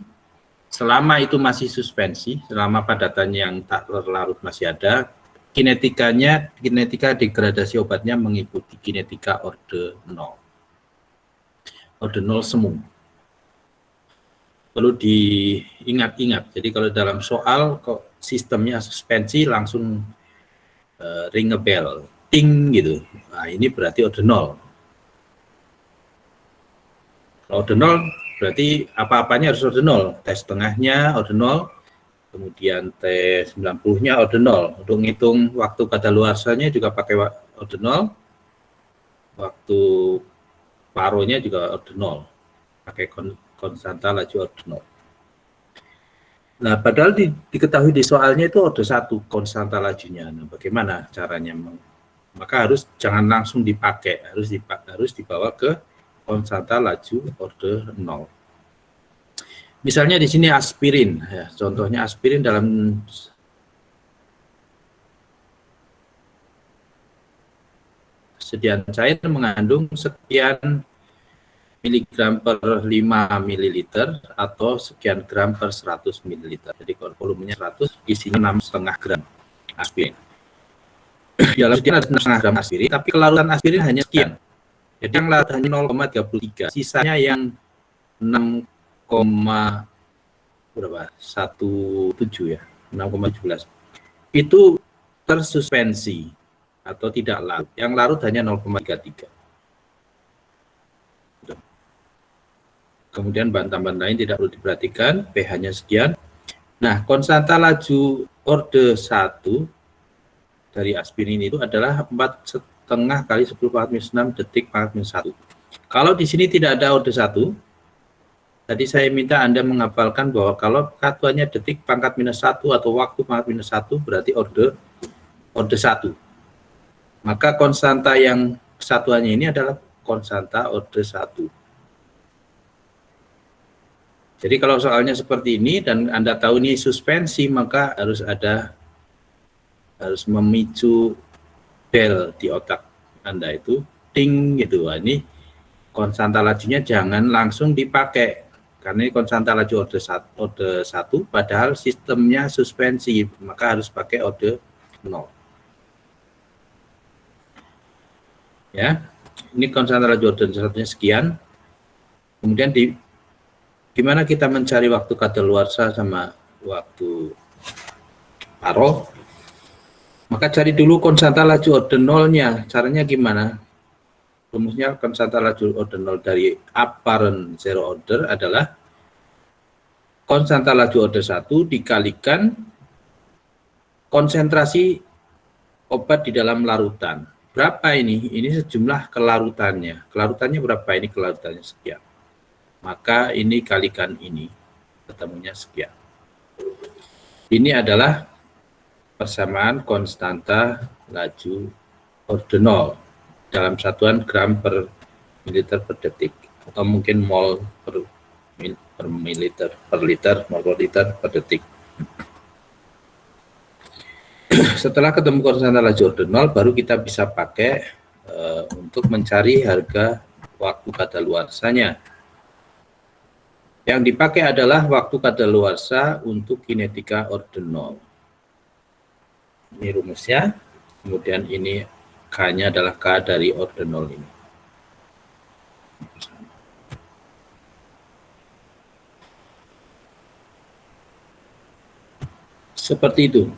selama itu masih suspensi, selama padatan yang tak terlarut masih ada, kinetika degradasi obatnya mengikuti kinetika orde 0. Orde 0 semu. Perlu diingat-ingat. Jadi kalau dalam soal kok sistemnya suspensi langsung ring a bell, ting gitu. Nah, ini berarti orde 0. Kalau orde 0 berarti apa-apanya harus orde 0. Tes tengahnya orde 0, kemudian T90-nya orde 0. Untuk ngitung waktu kadaluarsanya juga pakai orde 0. Waktu paronya juga orde 0. Pakai konstanta laju orde 0. Nah, padahal diketahui di soalnya itu orde 1 konstanta lajunya. Nah, bagaimana caranya? Maka jangan langsung dipakai, harus dibawa ke konstanta laju orde 0. Misalnya di sini aspirin, ya, contohnya aspirin dalam sediaan cair mengandung sekian miligram per 5 mililiter atau sekian gram per 100 mililiter. Jadi kalau volumenya 100, isinya 6,5 gram aspirin. Dalam sediaan ada 6,5 gram aspirin, tapi kelarutan aspirin hanya sekian. Jadi yang larut hanya 0,33, sisanya yang 6,17 ya, 6,17 itu tersuspensi atau tidak larut. Yang larut hanya 0,33. Kemudian bahan tambahan lain tidak perlu diperhatikan, pH-nya sekian. Nah, konstanta laju orde 1 dari aspirin itu adalah 4,5 kali 10 pangkat minus 6 detik pangkat minus 1. Kalau di sini tidak ada orde 1, tadi saya minta Anda menghafalkan bahwa kalau satuannya detik pangkat minus 1 atau waktu pangkat minus 1 berarti orde 1. Maka konstanta yang satuannya ini adalah konstanta orde 1. Jadi kalau soalnya seperti ini dan Anda tahu ini suspensi, maka harus memicu bel di otak Anda itu ting gitu. Wah, ini konstanta lajunya jangan langsung dipakai karena ini konstanta laju orde 1 padahal sistemnya suspensi, maka harus pakai orde 0. Ya. Ini konstanta laju orde 1-nya sekian. Kemudian gimana kita mencari waktu kadaluarsa sama waktu paro? Maka cari dulu konstanta laju orde 0-nya. Caranya gimana? Rumusnya konstanta laju orde 0 dari apparent zero order adalah konstanta laju orde 1 dikalikan konsentrasi obat di dalam larutan. Berapa ini? Ini sejumlah kelarutannya. Kelarutannya berapa? Ini kelarutannya sekian. Maka ini kalikan ini, ketemunya sekian. Ini adalah persamaan konstanta laju orde 0 dalam satuan gram per mililiter per detik atau mungkin mol per mililiter per liter, mol per liter per detik. Setelah ketemu konstanta laju orde 0 baru kita bisa pakai untuk mencari harga waktu kadaluarsanya. Yang dipakai adalah waktu kadaluarsa untuk kinetika orde 0. Ini rumusnya, kemudian ini K-nya adalah K dari orde 0 ini. Seperti itu.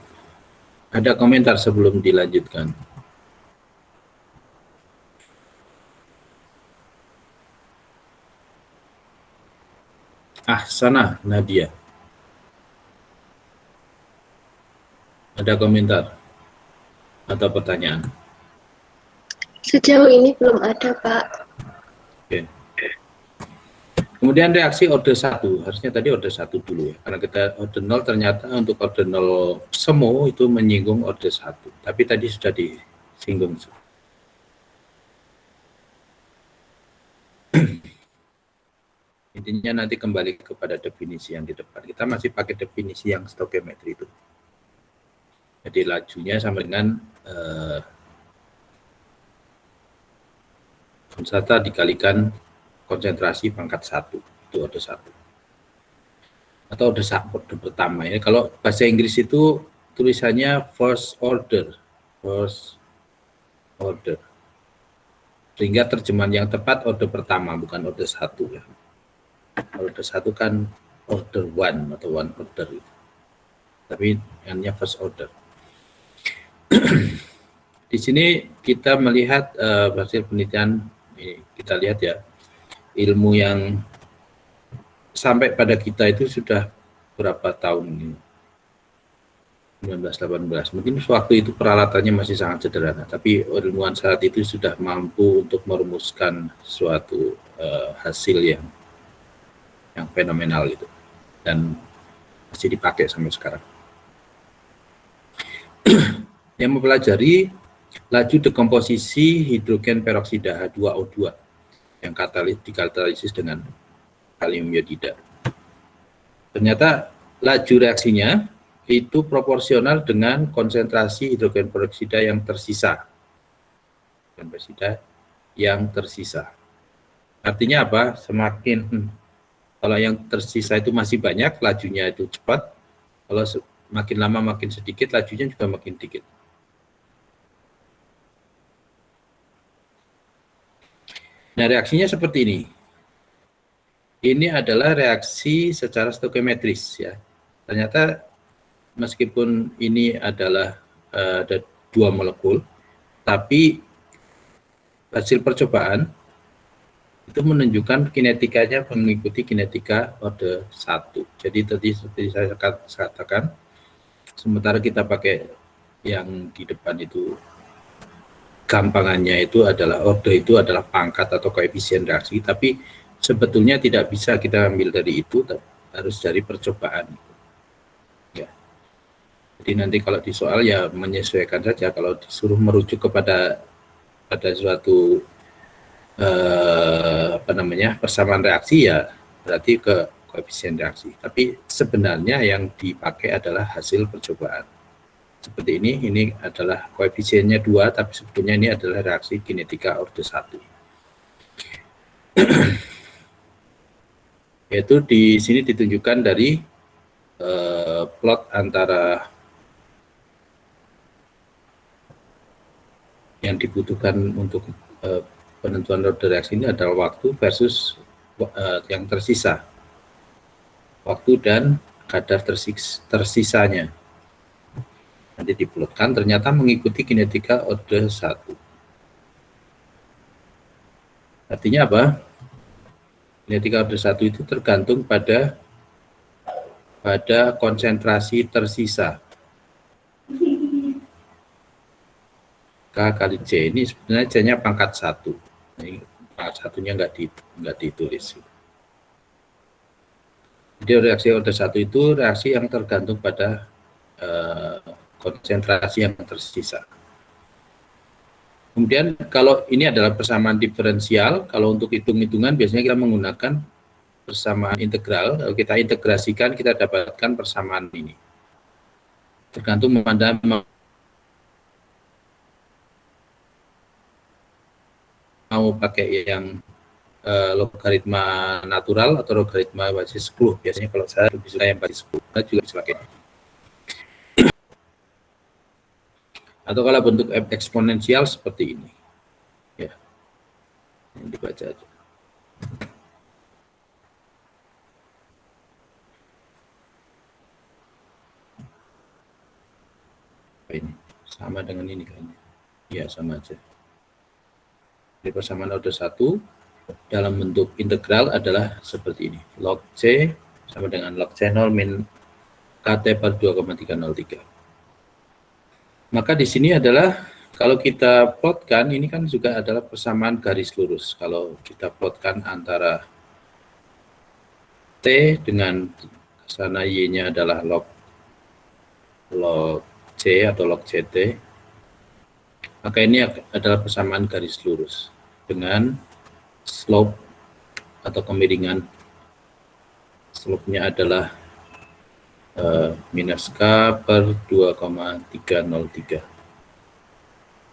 Ada komentar sebelum dilanjutkan? Sana Nadia. Ada komentar atau pertanyaan? Sejauh ini belum ada, Pak. Oke. Kemudian reaksi orde 1, harusnya tadi orde 1 dulu ya. Karena kita orde 0 ternyata untuk orde 0 semu itu menyinggung orde 1. Tapi tadi sudah disinggung. Intinya nanti kembali kepada definisi yang di depan. Kita masih pakai definisi yang stoichiometry itu. Jadi lajunya sama dengan konstanta dikalikan konsentrasi pangkat 1, itu orde 1. Atau orde pertama ya. Kalau bahasa Inggris itu tulisannya first order. Sehingga terjemahan yang tepat orde pertama, bukan orde 1 ya. Orde 1 kan order 1 atau one order itu. Tapi hanya first order. Di sini kita melihat hasil penelitian, kita lihat ya, ilmu yang sampai pada kita itu sudah berapa tahun ini? 1918. Mungkin waktu itu peralatannya masih sangat sederhana, tapi ilmuwan saat itu sudah mampu untuk merumuskan suatu hasil yang fenomenal gitu, dan masih dipakai sampai sekarang. Yang mempelajari laju dekomposisi hidrogen peroksida H2O2 yang dikatalisis dengan kalium iodida. Ternyata laju reaksinya itu proporsional dengan konsentrasi hidrogen peroksida yang tersisa. Artinya apa? Semakin kalau yang tersisa itu masih banyak, lajunya itu cepat. Kalau makin lama makin sedikit, lajunya juga makin sedikit. Nah, reaksinya seperti ini. Ini adalah reaksi secara stoichiometris ya. Ternyata meskipun ini adalah ada 2 molekul, tapi hasil percobaan itu menunjukkan kinetikanya mengikuti kinetika orde 1. Jadi tadi seperti saya katakan, sementara kita pakai yang di depan itu, gampangannya itu adalah orde itu adalah pangkat atau koefisien reaksi, tapi sebetulnya tidak bisa kita ambil dari itu, harus dari percobaan. Ya. Jadi nanti kalau di soal ya menyesuaikan saja, kalau disuruh merujuk kepada suatu persamaan reaksi ya berarti ke koefisien reaksi. Tapi sebenarnya yang dipakai adalah hasil percobaan. Seperti ini adalah koefisiennya 2, tapi sebetulnya ini adalah reaksi kinetika orde 1. Yaitu di sini ditunjukkan dari plot antara yang dibutuhkan untuk penentuan orde reaksi ini adalah waktu versus yang tersisa. Waktu dan kadar tersisanya. Nanti diplotkan, ternyata mengikuti kinetika orde 1. Artinya apa? Kinetika orde 1 itu tergantung pada konsentrasi tersisa. K kali C ini sebenarnya C-nya pangkat 1. Ini pangkat satunya nggak ditulis. Jadi reaksi orde 1 itu reaksi yang tergantung pada konsentrasi yang tersisa. Kemudian kalau ini adalah persamaan diferensial, kalau untuk hitung-hitungan biasanya kita menggunakan persamaan integral. Kalau kita integrasikan, kita dapatkan persamaan ini. Tergantung pada mau pakai yang logaritma natural atau logaritma basis 10. Biasanya kalau saya lebih suka yang basis 10, saya juga bisa pakai. Atau kalau bentuk eksponensial seperti ini. Ya. Ini dibaca aja. Ini sama dengan ini kayaknya. Ya, sama aja. Jadi persamaan orde 1 dalam bentuk integral adalah seperti ini. Log C sama dengan log C0 min KT per 2,303. Maka di sini adalah kalau kita plotkan, ini kan juga adalah persamaan garis lurus. Kalau kita plotkan antara T dengan sana Y-nya adalah log C atau log CT, maka ini adalah persamaan garis lurus dengan slope atau kemiringan. Slope-nya adalah minus K per 2,303.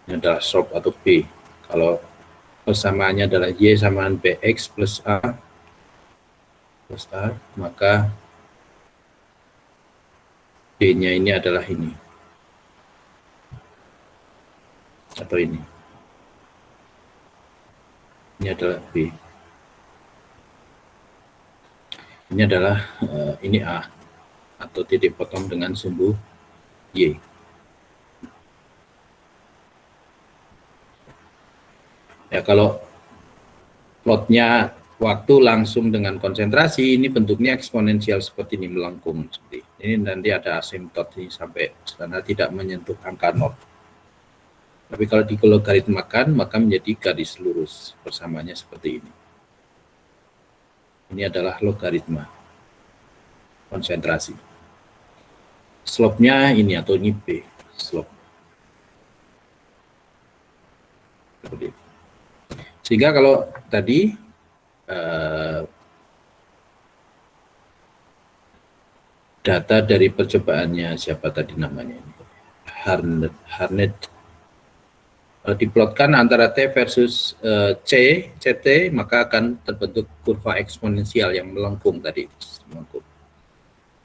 Ini adalah slope atau B. Kalau persamaannya adalah Y sama BX plus A, maka B-nya ini adalah ini. Atau ini. Ini adalah B. Ini adalah ini A atau titik potong dengan sumbu Y. Ya, kalau plotnya waktu langsung dengan konsentrasi, ini bentuknya eksponensial seperti ini, melengkung seperti ini. Nanti ada asimtot ini sampai sana tidak menyentuh angka 0. Tapi kalau dilogaritmakan maka menjadi garis lurus, persamaannya seperti ini. Ini adalah logaritma konsentrasi. Slope-nya ini atau ini B, slope. Seperti itu. Sehingga kalau tadi data dari percobaannya siapa tadi namanya ini, Harnett, diplotkan antara T versus CT, maka akan terbentuk kurva eksponensial yang melengkung tadi, melengkung.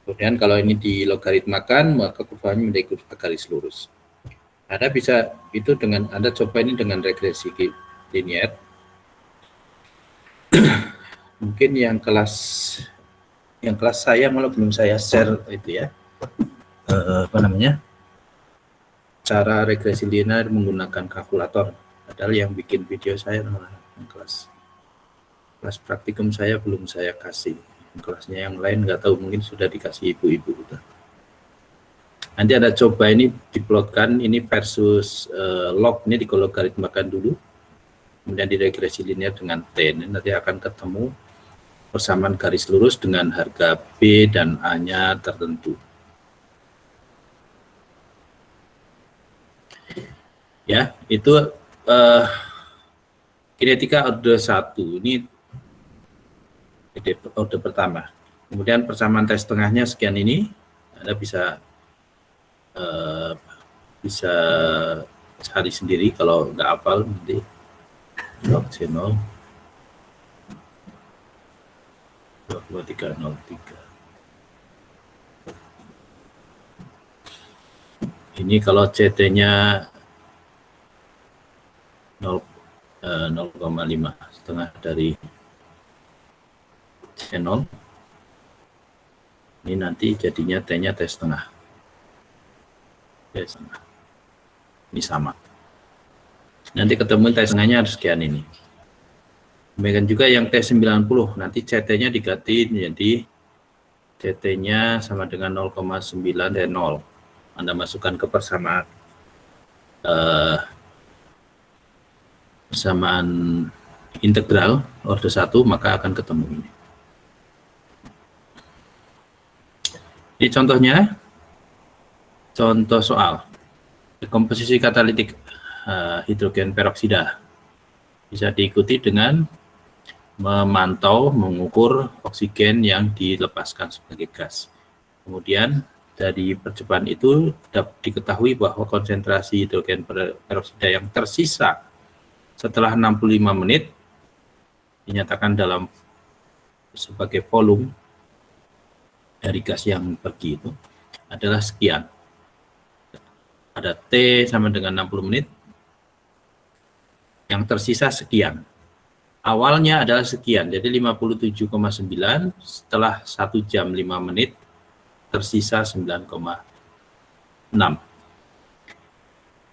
Kemudian kalau ini dilogaritmakan, maka kurvanya menjadi kurva garis lurus. Anda bisa itu dengan Anda coba ini dengan regresi linear. Mungkin yang kelas saya malah belum saya share itu ya, cara regresi linear menggunakan kalkulator. Padahal yang bikin video saya malah yang kelas kelas praktikum saya belum saya kasih. Kelasnya yang lain nggak tahu, mungkin sudah dikasih ibu-ibu. Nanti ada coba ini diplotkan, ini versus log, ini dilogaritmakan dulu, kemudian diregresi linear dengan T. Ini nanti akan ketemu persamaan garis lurus dengan harga B dan A-nya tertentu. Ya, itu kinetika orde 1, ini orde pertama. Kemudian persamaan T setengahnya sekian ini, Anda bisa cari sendiri kalau nggak hafal nanti log C0 2303. Ini kalau CT-nya 0,5 setengah dari C0, ini nanti jadinya T-nya T setengah. Ini sama. Nanti ketemu T setengahnya harus sekian ini. Demikian juga yang T90, nanti CT-nya diganti menjadi CT-nya sama dengan 0,9 T0. Anda masukkan ke persamaan integral orde 1, maka akan ketemu ini. Ini contohnya, contoh soal komposisi katalitik hidrogen peroksida. Bisa diikuti dengan memantau, mengukur oksigen yang dilepaskan sebagai gas. Kemudian dari percobaan itu dapat diketahui bahwa konsentrasi hidrogen peroksida yang tersisa setelah 65 menit dinyatakan dalam sebagai volume dari gas yang pergi itu adalah sekian. Ada T sama dengan 60 menit, yang tersisa sekian. Awalnya adalah sekian, jadi 57,9, setelah 1 jam 5 menit tersisa 9,6.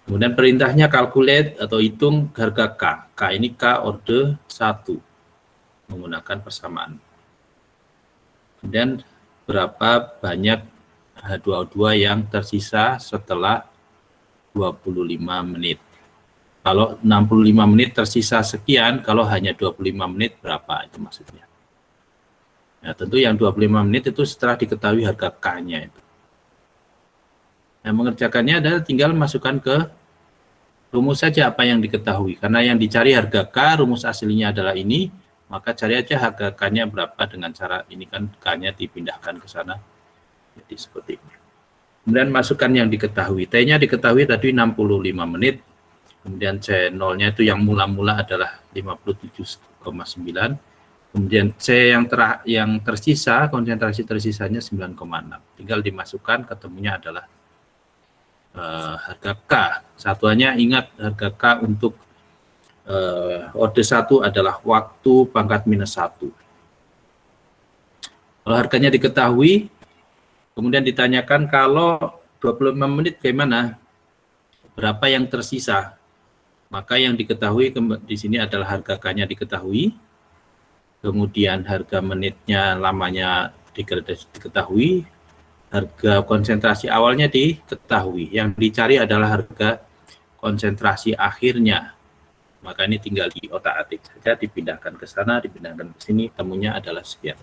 Kemudian perintahnya calculate atau hitung harga K. K ini K orde 1 menggunakan persamaan. Kemudian berapa banyak H2O2 yang tersisa setelah 25 menit. Kalau 65 menit tersisa sekian, kalau hanya 25 menit berapa itu maksudnya. Ya, tentu yang 25 menit itu setelah diketahui harga K-nya itu. Nah, mengerjakannya adalah tinggal masukkan ke rumus saja apa yang diketahui. Karena yang dicari harga K, rumus aslinya adalah ini, maka cari aja harga K-nya berapa dengan cara ini kan K-nya dipindahkan ke sana. Jadi seperti ini. Kemudian masukkan yang diketahui. T-nya diketahui tadi 65 menit. Kemudian C0-nya itu yang mula-mula adalah 57,9. Kemudian C yang tersisa, konsentrasi tersisanya 9,6. Tinggal dimasukkan, ketemunya adalah harga K. Satuannya ingat harga K untuk orde 1 adalah waktu pangkat minus 1. Kalau harganya diketahui, kemudian ditanyakan kalau 25 menit bagaimana? Berapa yang tersisa? Maka yang diketahui di sini adalah harga K-nya diketahui, kemudian harga menitnya lamanya diketahui, harga konsentrasi awalnya diketahui. Yang dicari adalah harga konsentrasi akhirnya. Maka ini tinggal di otak-atik saja, dipindahkan ke sana, dipindahkan ke sini, temunya adalah sekian.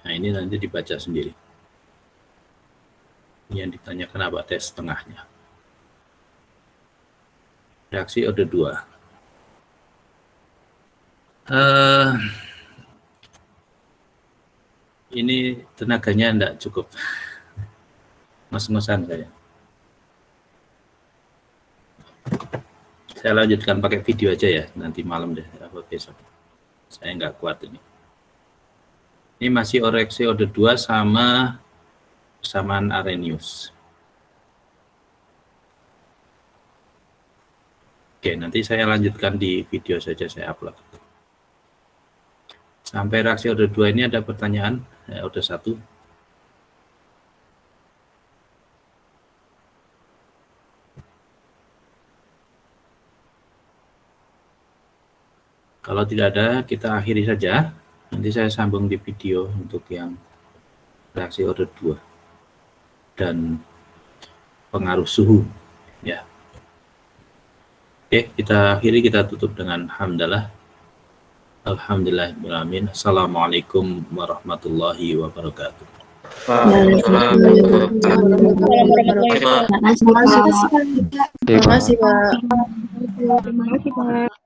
Nah, ini nanti dibaca sendiri. Yang ditanyakan apa tes setengahnya. Reaksi orde 2. Ini tenaganya enggak cukup. Mas-masan saya. Saya lanjutkan pakai video aja ya, nanti malam deh, atau besok. Saya nggak kuat ini. Ini masih reaksi orde 2 sama persamaan Arrhenius. Oke, nanti saya lanjutkan di video saja, saya upload. Sampai reaksi orde 2 ini ada pertanyaan, orde 1. Kalau tidak ada, kita akhiri saja. Nanti saya sambung di video untuk yang reaksi order 2 dan pengaruh suhu. Ya. Oke, kita akhiri, kita tutup dengan hamdalah. Alhamdulillahirrahmanirrahim. Assalamualaikum warahmatullahi wabarakatuh. Terima kasih, Pak. Terima kasih, Pak.